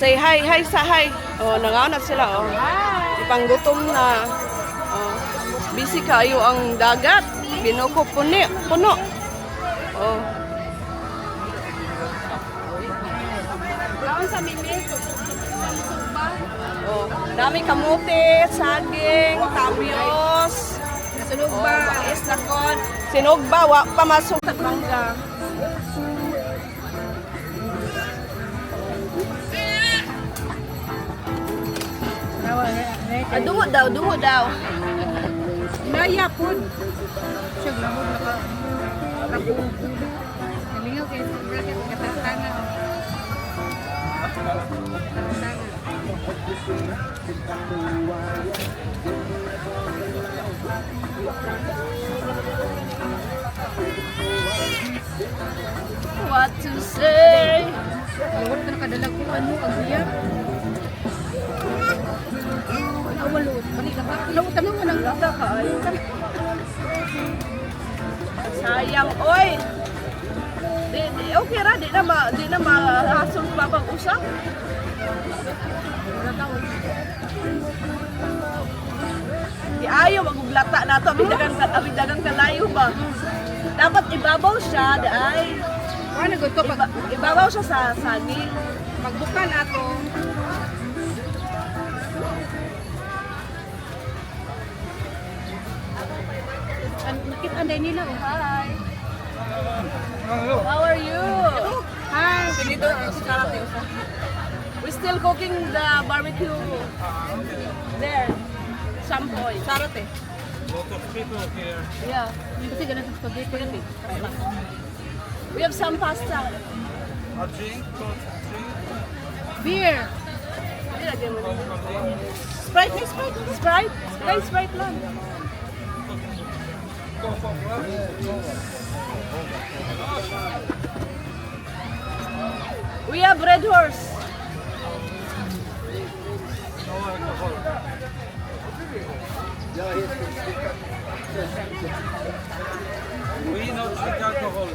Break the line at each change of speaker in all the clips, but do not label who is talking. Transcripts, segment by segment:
Say hi, hi sa hi. Oh, nanganap sila oh. Ipanggutom na. Oh. Busy kayo ang dagat. Binuko puno. Oh.
Kaon sa mimis, sugba.
Oh, dami kamote, saging, tapios.
Sinugba,
Istakon. Sinugba, wa pa masuk at mangga. Dungo daw.
Naya pud. Siya glamod naka. Nalingaw kay bracket katangan.
What to say?
Lawat ka nakadalag ko ano agya. Awalot, balik ka. Lawat tanong mo nang lata ka.
Sayang, oy. Okay ra, di na mahasol pa bang usap. Di ayaw maguglata na to, abidagang kalayo ba? Dapat ibabaw siya, daay.
Ano gusto pag
Ibabaw siya sa saging.
magbukan ato. Nakit anday nila oh.
Hi. How are you?
Hi.
We're still cooking the barbecue there. Sampoy. Sarate.
Lot of people here.
Yeah.
Kasi ganun sa spaghetti.
We have some pasta.
A drink?
Beer.
Sprite, may Sprite. Sprite? Sprite lang. We have Red Horse.
No alcohol. We not drink alcohol.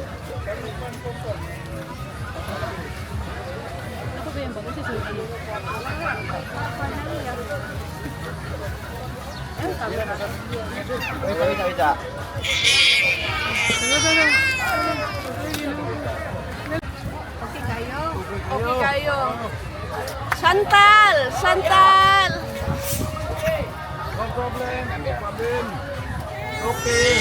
Ako ba yan ba? Kasi sushi. Okay kayo?
Okay kayo. Chantal! Chantal!
No problem. No problem. Okay.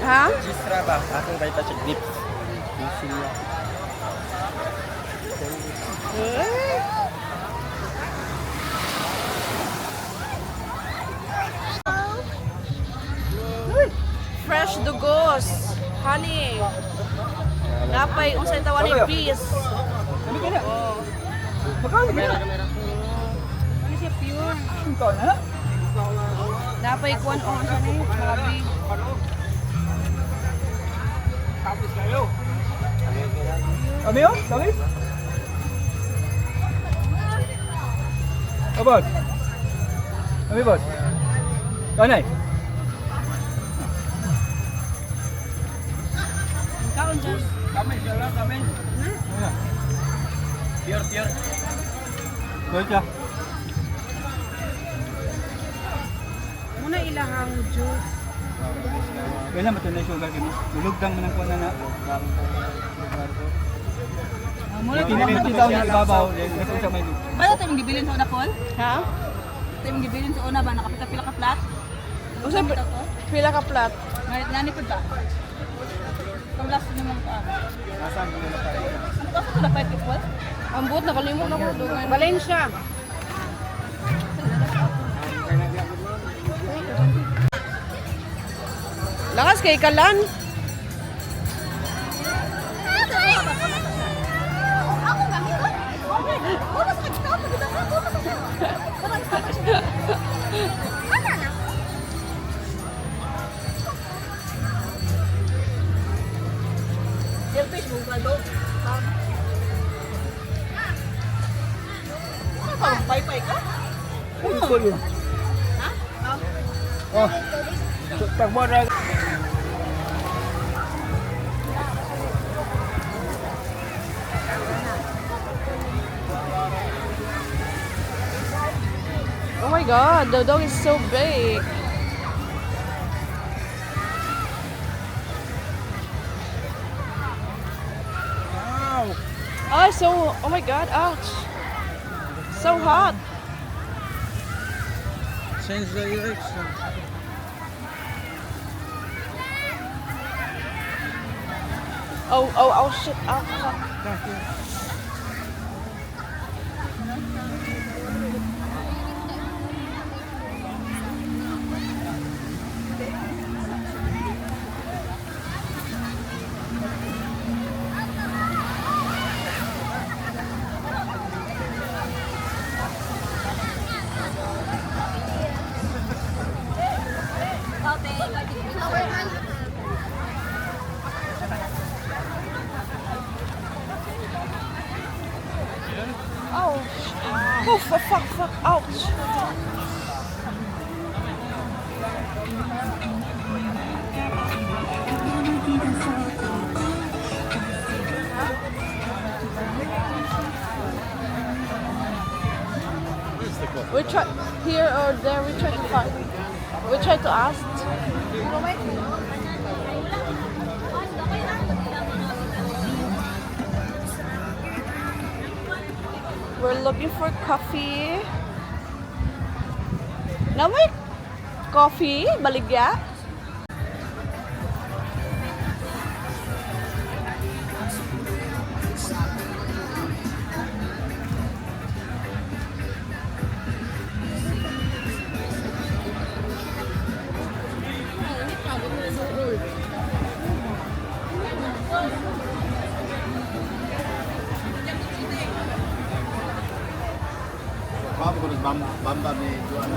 Ha?
Gisra ba? Akong baita siya dips. Pusin niya.
Fresh dugos. Honey. Napay unsay tawag ni peas. Oh.
Ano siya pure?
Napay kuan on sa ni grabe.
Kami yun? Kami? Oh, boss? Kami, boss? Kanay?
Kaon dyan.
Kami, siya lang, kami. Pure. Boss siya.
Muna ilahang juice.
Kailan ba ito na sugar kini? Bulugdang man ang kuha na.
Muna
Tinamit daw niya ibabaw. Nagkung siya may lug.
Ba ito yung gibilin sa una, Paul?
Ha?
Ito yung gibilin sa una ba? Nakapila-pila ka flat?
Unsay pila ka plat?
Nani po ba? Itong last naman pa.
Nasaan mo na tayo?
Ano ba ito na pa ito, Paul?
Ang buot nakalimot na ko dungan. Valencia. Lakas kay Kalan.
Ako nga, ito. Una sa kagitaw, pagkita ka, una sa kagitaw. Ano na?
yun. Oh. Takbo na.
Oh my god, the dog is so big.
Ow!
Oh, so, oh my god, ouch. So hot.
Change the direction.
Oh, shit, ow, fuck. Oh, fuck, ouch. We try here or there. We try to find. We try to ask. We're looking for coffee. Na may coffee, baligya.
Baba ko bamba ni Juan.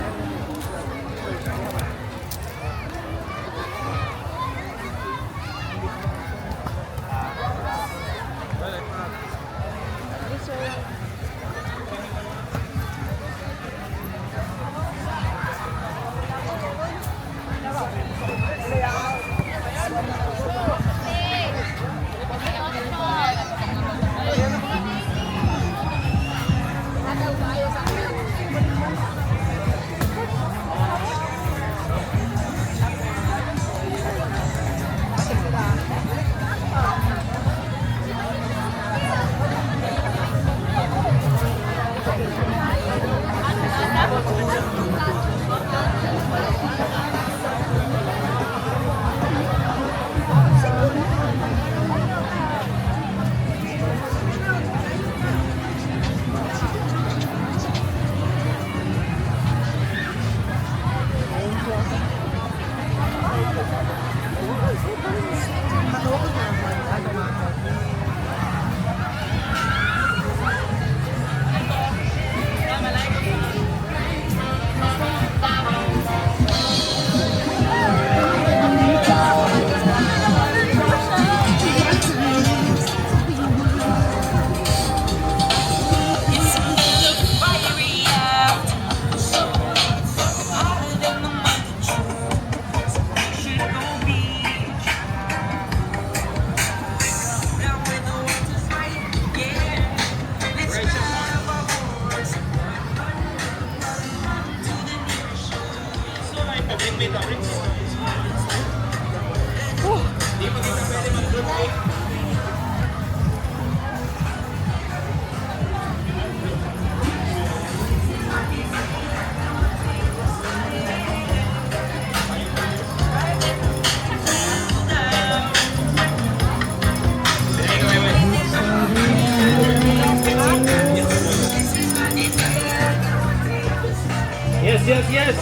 Yes, sir.
Yes.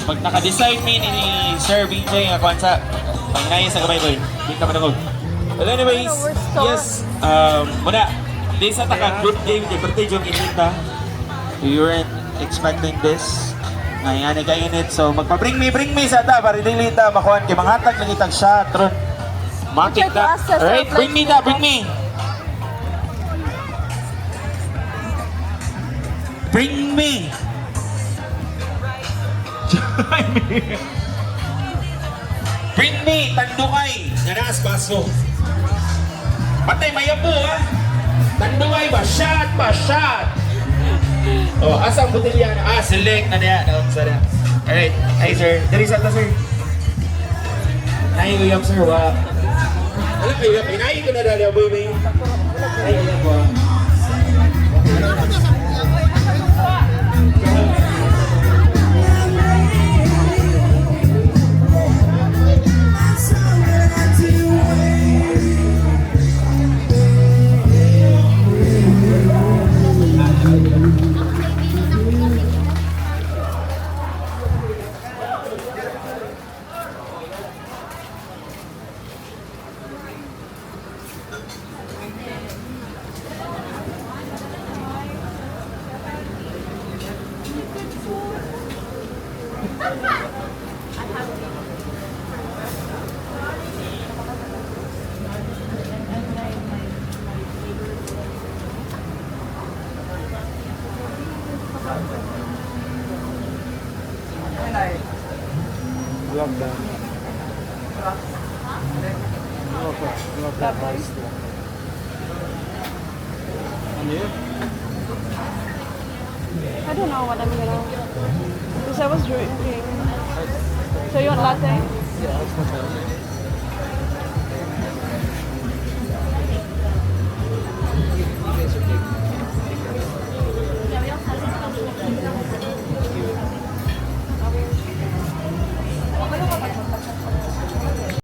Pag naka-decide mi ni Sir BJ nga kwan sa panginayin sa gamay boy. Di ka manungog. Well anyways, yes, muna. Di sa taka good game, di birthday yung inita. We weren't expecting this. Ngayon ay kainit. So magpa-bring me sa ta para dili ta makuhan kay manghatag lang itag shot ron. Matik ta. Alright, bring me. Bring me. Join me. Bring me, Tandukay. Nanas baso. Patay mayapo ha. Tandukay ba? Shot ba? Shot. Oh, asang botelya na? Ah, select na niya. Alright. Hey sir. Dari sa ta sir. Nahi ko yung sir. Wa. Alam kayo, pinahi ko na dali ang baby. Nahi ko yung wa.
Lockdown. Lockdown.
I don't know what I'm gonna. Because I was drinking. So you want latte?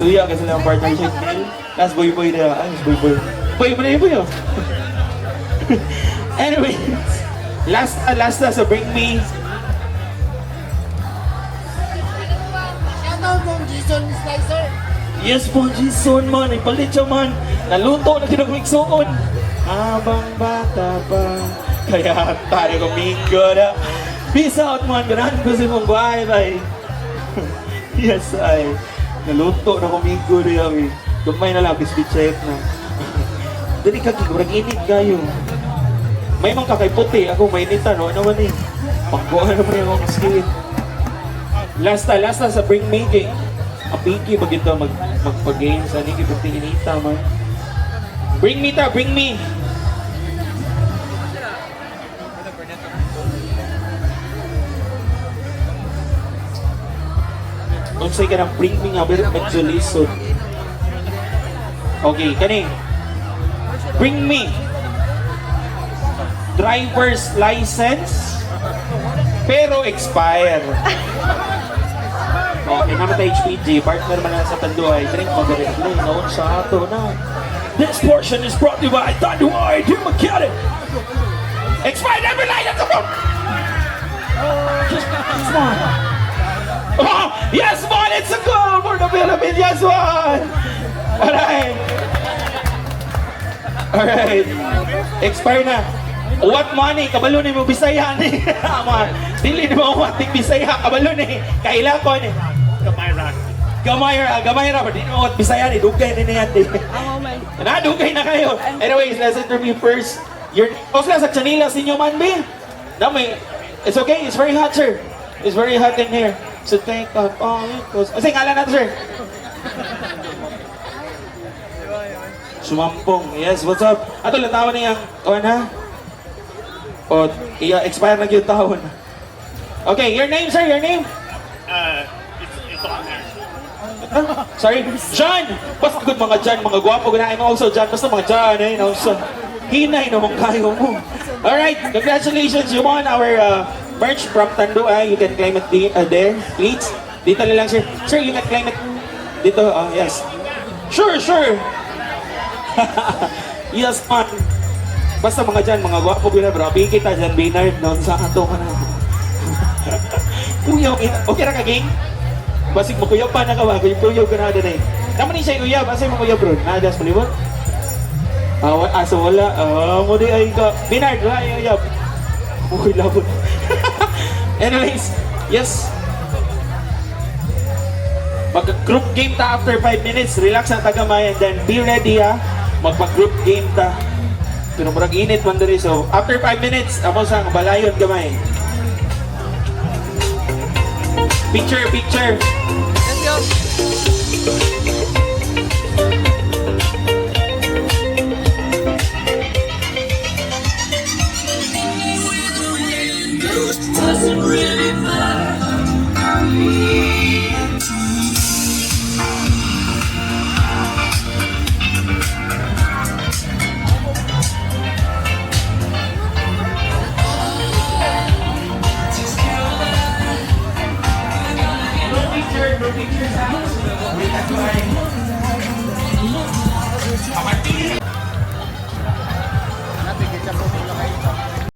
Tuya kasi lang partnership deal. Last boy na. Ay, boy. Boy mo na yun boy. Anyway, last na so bring me.
Shoutout mong Jason Slicer.
Yes po, Jason man. Ipalit siya man. Naluto na kinagmiksoon. Habang bata pa. Kaya tayo kumingo na. Peace out man. Ganahan ko si mong bye. Yes, ay. Naluto na kumingo na yan. Gumay na lang. Biscuit chef na. Dali ka, kikurang init kayo. May mga kakaiputi. Ako mainitan. No? Ano man eh. Pangkuhan naman yung akong skin. Last na sa Bring Me game. Ang pinky ba ito magpag-game sa niki pag tinginita man. Bring me ta, bring me. Kung sa'yo ka ng bring me nga, pero medyo lisod. Okay, kani. Bring me. Driver's license, pero expire. Okay, naman tayo HPG, partner man na sa Tanduay. Drink magaling noon sa ato na. This portion is brought to you by Tanduay, Dear Mechanic. Expired every line of the book. Just one. Oh, yes, man, it's a goal for the Philippines. Yes, man. Alright. Expire na. What money? Kabalo ni mo Bisaya ni. Dili ni mo wating Bisaya. Kabalo ni. Kaila ko ni. Gamayra. Di mo wat Bisaya ni. Dugay ni niyan. Dugay na kayo. Anyways, let's interview first. Osla sa Chanila sinyo man, be? It's okay. It's very hot, sir. It's very hot in here. So thank God. Kasi ngalan natin, sir. Sumampong. Yes, what's up? Ato lang tawon niya. Kawan ha? O, expire na yung taon. Okay, your name, sir? Your name?
It's on there.
Sorry? John! Basta good mga John, mga gwapo. Ganahin mo also John. Basta mga John, eh. Also, hinay naman kayo mo. Alright, congratulations. You won our merch from Tanduay. You can claim it there, please. Dito na lang, sir. Sir, you can claim it dito. Yes. Sure. Yes, man. Basta mga dyan, mga gwapo gina, bro. Bigay kita dyan, Baynard, noon sa ato ka na. Kuyaw, okay na ka, gang? Basig mo kuyaw pa na ka ba? Kuyaw ka na doon eh. Naman ni siya kuyaw, basta mo kuyaw, bro. Nadas mo libo? So wala. Mo di ay ka. Baynard, wala yung kuyaw. Okay, labot. Anyways, yes. Mag-group game ta after 5 minutes. Relax ang tagamay and then be ready ha. Magpag-group game ta. pero murag init man diri. So after 5 minutes, amo sang balayon gamay. Picture, picture.
Let's go.
No picture sa